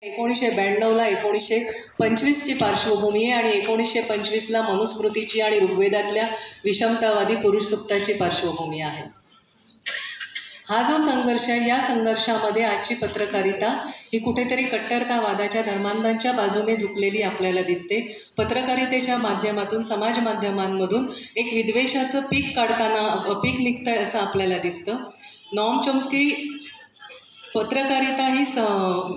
1992ला 1925ची पार्श्वभूमी आहे आणि 1925ला मनुस्मृतीची आणि ऋग्वेदातल्या विषमतावादी पुरुष सुक्ताची पार्श्वभूमी आहे। हा जो संघर्ष आहे, या संघर्षामध्ये आजची पत्रकारिता ही कुठेतरी कट्टरतावादाच्या धर्मांधांच्या बाजूने झुकलेली आपल्याला दिसते। पत्रकारितेच्या माध्यमातून, समाज माध्यमांमधून एक विद्वेषाचं पीक पीक निघतंय असं आपल्याला दिसतं। नॉम चॉम्स्की पत्रकारिता ही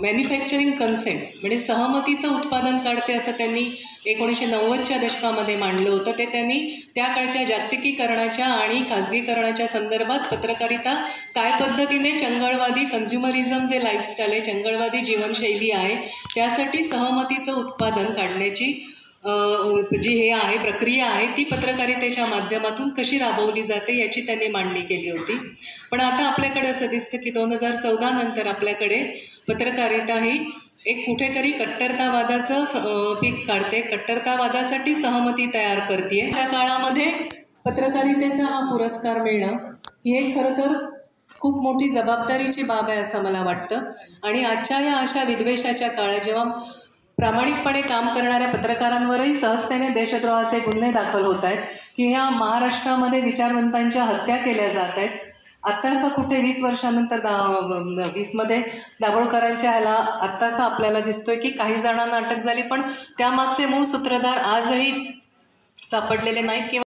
मॅन्युफॅक्चरिंग कन्सेंट म्हणजे सहमतीचं उत्पादन काढते असं त्यांनी 1990च्या दशकामध्ये मांडलं होतं। ते त्यांनी त्या काळच्या जागतिकीकरणाच्या आणि खाजगीकरणाच्या संदर्भात पत्रकारिता काय पद्धतीने चंगळवादी कन्झ्युमरिझम जे लाईफस्टाईल आहे, चंगळवादी जीवनशैली आहे, त्यासाठी सहमतीचं उत्पादन काढण्याची जी हे आहे प्रक्रिया आहे ती पत्रकारितेच्या माध्यमातून कशी राबवली जाते याची त्यांनी मांडणी केली होती। पण आता आपल्याकडे असं दिसतं की 2014 नंतर आपल्याकडे पत्रकारिता ही एक कुठेतरी कट्टरतावादाचं पीक काढते, कट्टरतावादासाठी सहमती तयार करते। त्या काळामध्ये पत्रकारितेचा हा पुरस्कार मिळणं ही एक खरं तर खूप मोठी जबाबदारीची बाब आहे असं मला वाटतं। आणि आजच्या या अशा विद्वेषाच्या काळात जेव्हा प्रामाणिकपणे काम करणाऱ्या पत्रकारांवरही सहजतेने देशद्रोहाचे गुन्हे दाखल होत आहेत, की या महाराष्ट्रामध्ये विचारवंतांच्या हत्या केल्या जात आहेत। आत्ताचं कुठे 20 वर्षानंतर 20मध्ये दाभोळकरांच्या ह्याला आत्ताचं आपल्याला दिसतोय की काही जणांना अटक झाली, पण त्यामागचे मूळ सूत्रधार आजही सापडलेले नाहीत किंवा